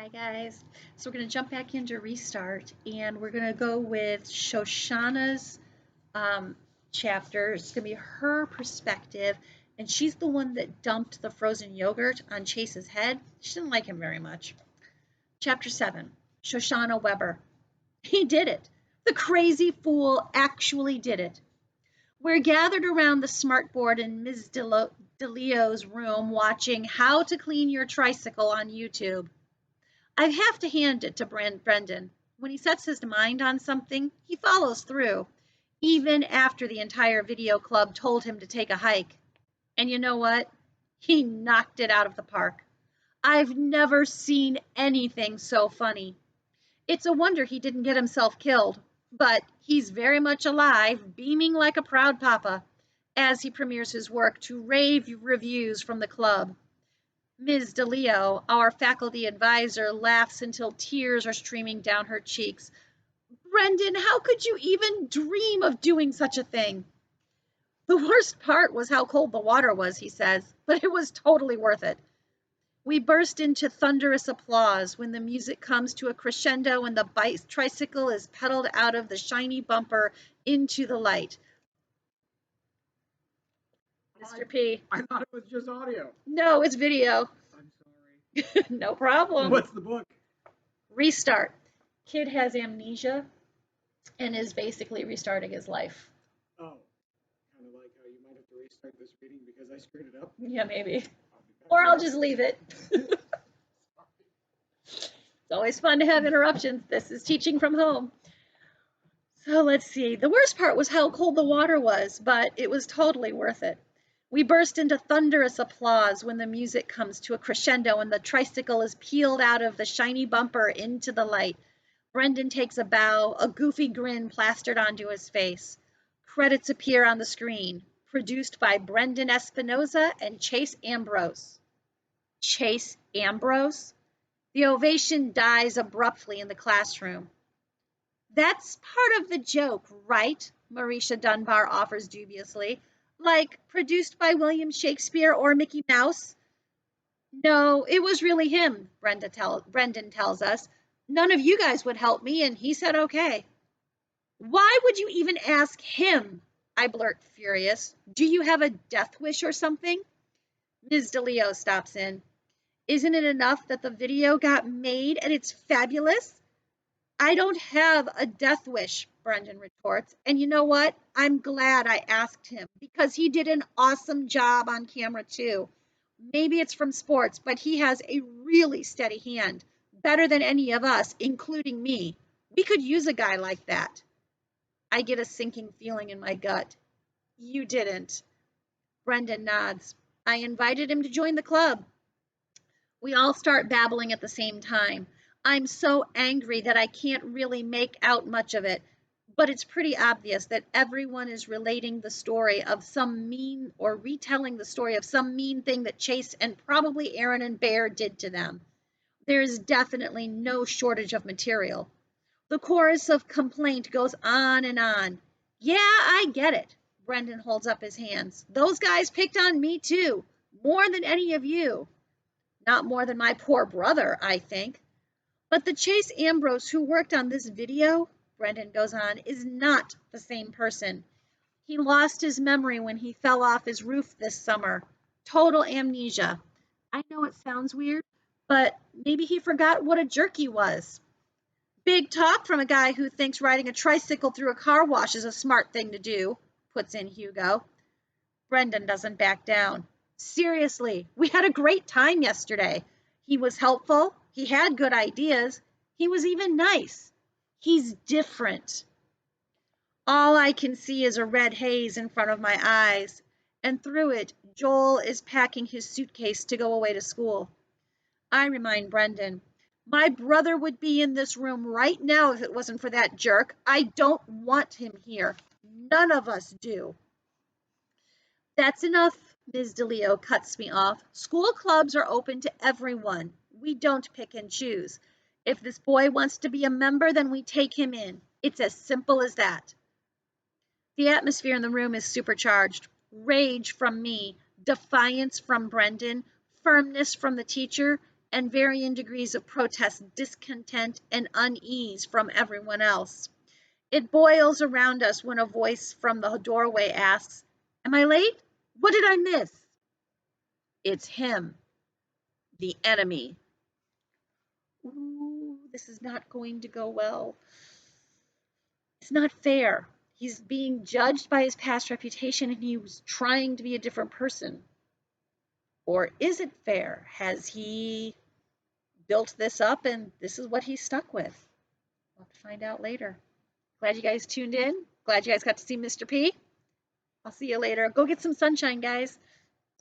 Hi guys. So we're going to jump back into Restart and we're going to go with Shoshana's um, chapter. It's going to be her perspective, and she's the one that dumped the frozen yogurt on Chase's head. She didn't like him very much. Chapter 7, Shoshana Weber. He did it. The crazy fool actually did it. We're gathered around the smartboard in Ms. DeLeo's room watching How to Clean Your Tricycle on YouTube. I have to hand it to Brendan. When he sets his mind on something, he follows through, even after the entire video club told him to take a hike. And you know what? He knocked it out of the park. I've never seen anything so funny. It's a wonder he didn't get himself killed, but he's very much alive, beaming like a proud papa, as he premieres his work to rave reviews from the club. Ms. DeLeo, our faculty advisor, laughs until tears are streaming down her cheeks. Brendan, how could you even dream of doing such a thing? The worst part was how cold the water was, he says, but it was totally worth it. We burst into thunderous applause when the music comes to a crescendo and the tricycle is pedaled out of the shiny bumper into the light. Mr. P. I thought it was just audio. No, it's video. I'm sorry. No problem. What's the book? Restart. Kid has amnesia and is basically restarting his life. Oh, kind of like how you might have to restart this reading because I screwed it up. Yeah, maybe. Or I'll just leave it. It's always fun to have interruptions. This is teaching from home. So let's see. The worst part was how cold the water was, but it was totally worth it. We burst into thunderous applause when the music comes to a crescendo and the tricycle is peeled out of the shiny bumper into the light. Brendan takes a bow, a goofy grin plastered onto his face. Credits appear on the screen, produced by Brendan Espinosa and Chase Ambrose. Chase Ambrose? The ovation dies abruptly in the classroom. That's part of the joke, right? Marisha Dunbar offers dubiously. Like produced by William Shakespeare or Mickey Mouse? No, it was really him, Brendan tells us. None of you guys would help me, and he said okay. Why would you even ask him? I blurt, furious. Do you have a death wish or something? Ms. DeLeo stops in. Isn't it enough that the video got made and it's fabulous? I don't have a death wish, Brendan retorts. And you know what? I'm glad I asked him because he did an awesome job on camera too. Maybe it's from sports, but he has a really steady hand, better than any of us, including me. We could use a guy like that. I get a sinking feeling in my gut. You didn't. Brendan nods. I invited him to join the club. We all start babbling at the same time. I'm so angry that I can't really make out much of it, but it's pretty obvious that everyone is relating the story of some mean or retelling the story of some mean thing that Chase and probably Aaron and Bear did to them. There is definitely no shortage of material. The chorus of complaint goes on and on. Yeah, I get it. Brendan holds up his hands. Those guys picked on me too, more than any of you. Not more than my poor brother, I think. But the Chase Ambrose who worked on this video, Brendan goes on, is not the same person. He lost his memory when he fell off his roof this summer. Total amnesia. I know it sounds weird, but maybe he forgot what a jerk he was. Big talk from a guy who thinks riding a tricycle through a car wash is a smart thing to do, puts in Hugo. Brendan doesn't back down. Seriously, we had a great time yesterday. He was helpful. He had good ideas. He was even nice. He's different. All I can see is a red haze in front of my eyes, and through it, Joel is packing his suitcase to go away to school. I remind Brendan, my brother would be in this room right now if it wasn't for that jerk. I don't want him here. None of us do. That's enough, Ms. DeLeo cuts me off. School clubs are open to everyone. We don't pick and choose. If this boy wants to be a member, then we take him in. It's as simple as that. The atmosphere in the room is supercharged. Rage from me, defiance from Brendan, firmness from the teacher, and varying degrees of protest, discontent, and unease from everyone else. It boils around us when a voice from the doorway asks, "Am I late? What did I miss?" It's him, the enemy. Ooh, this is not going to go well. It's not fair. He's being judged by his past reputation and he was trying to be a different person. Or is it fair? Has he built this up and this is what he's stuck with? We'll have to find out later. Glad you guys tuned in. Glad you guys got to see Mr. P. I'll see you later. Go get some sunshine, guys.